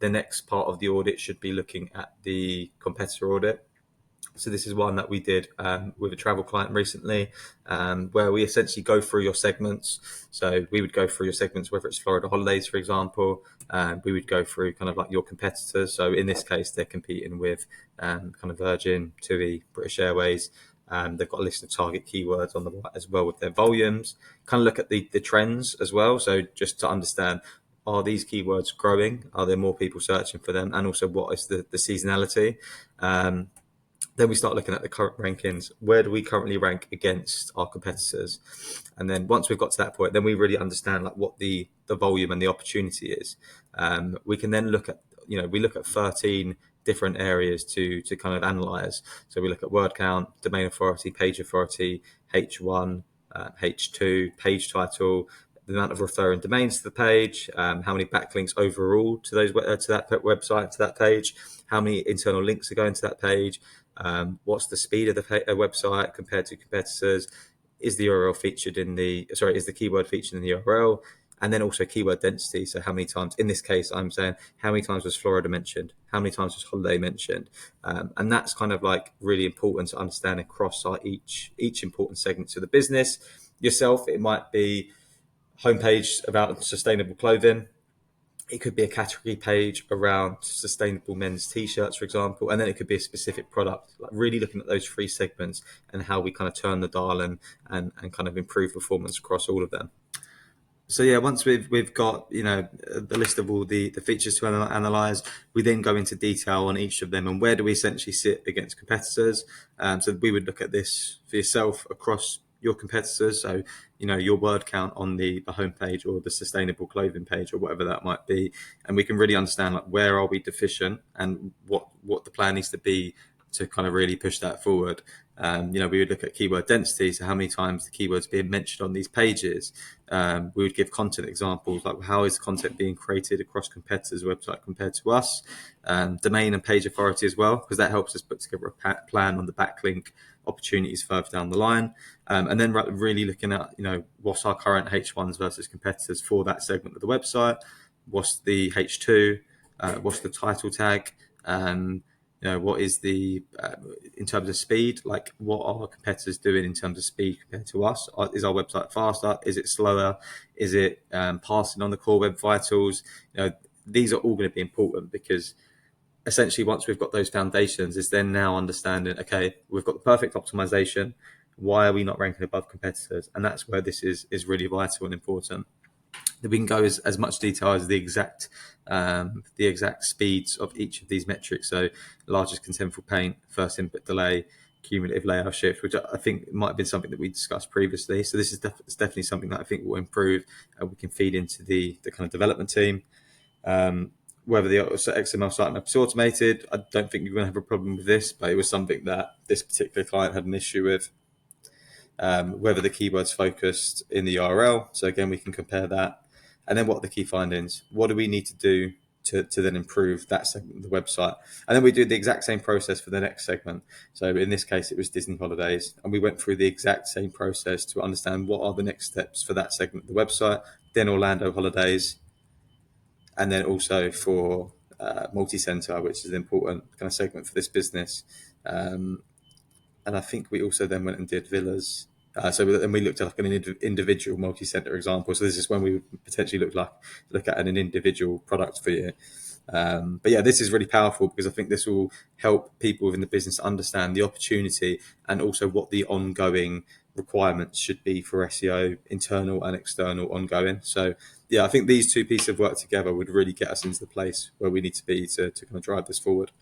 the next part of the audit should be looking at the competitor audit. So this is one that we did with a travel client recently, where we essentially go through your segments. So we would go through your segments, whether it's Florida holidays, for example. We would go through kind of like your competitors. So in this case, they're competing with kind of Virgin, TUI, British Airways. They've got a list of target keywords on the right as well with their volumes. Kind of look at the trends as well. So just to understand, are these keywords growing? Are there more people searching for them? And also, what is the seasonality? Then we start looking at the current rankings. Where do we currently rank against our competitors? And then once we've got to that point, then we really understand like what the volume and the opportunity is. We can then look at, we look at 13 different areas to kind of analyze. So we look at word count, domain authority, page authority, H1, H2, page title, the amount of referring domains to the page, how many backlinks overall to those to that website, to that page, how many internal links are going to that page, what's the speed of the website compared to competitors, is the URL featured in is the keyword featured in the URL, and then also keyword density. So how many times, in this case, I'm saying how many times was Florida mentioned, how many times was holiday mentioned, and that's kind of like really important to understand across each important segment to the business. Yourself, it might be homepage about sustainable clothing. It could be a category page around sustainable men's t-shirts, for example, and then it could be a specific product. Like really looking at those three segments and how we kind of turn the dial and kind of improve performance across all of them. So yeah, once we've got the list of all the features to analyze, we then go into detail on each of them and where do we essentially sit against competitors. So we would look at this for yourself across your competitors. So your word count on the homepage or the sustainable clothing page or whatever that might be, and we can really understand like where are we deficient and what the plan needs to be to kind of really push that forward. We would look at keyword density, so how many times the keywords being mentioned on these pages. We would give content examples, like how is content being created across competitors' website compared to us. Domain and page authority as well, because that helps us put together a plan on the backlink opportunities further down the line. And then really looking at, what's our current H1s versus competitors for that segment of the website. What's the H2? What's the title tag? What is the in terms of speed, like what are our competitors doing in terms of speed compared to us? Is our website faster? Is it slower? Is it passing on the core web vitals? These are all going to be important, because essentially once we've got those foundations, is then now understanding, okay, we've got the perfect optimization. Why are we not ranking above competitors? And that's where this is really vital and important. That we can go as much detail as the exact speeds of each of these metrics. So largest contentful paint, first input delay, cumulative layout shift, which I think might have been something that we discussed previously. So this is definitely something that I think will improve, and we can feed into the kind of development team. Whether the XML sitemap is automated, I don't think you're going to have a problem with this, but it was something that this particular client had an issue with. Whether the keywords focused in the URL. So again, we can compare that. And then what are the key findings? What do we need to do to then improve that segment of the website? And then we do the exact same process for the next segment. So in this case, it was Disney holidays. And we went through the exact same process to understand what are the next steps for that segment of the website. Then Orlando holidays. And then also for multi-center, which is an important kind of segment for this business. And I think we also then went and did villas. And we looked at like an individual multi-center example. So this is when we would potentially look at an individual product for you. But yeah, this is really powerful, because I think this will help people within the business understand the opportunity and also what the ongoing requirements should be for SEO, internal and external ongoing. So yeah, I think these two pieces of work together would really get us into the place where we need to be to kind of drive this forward.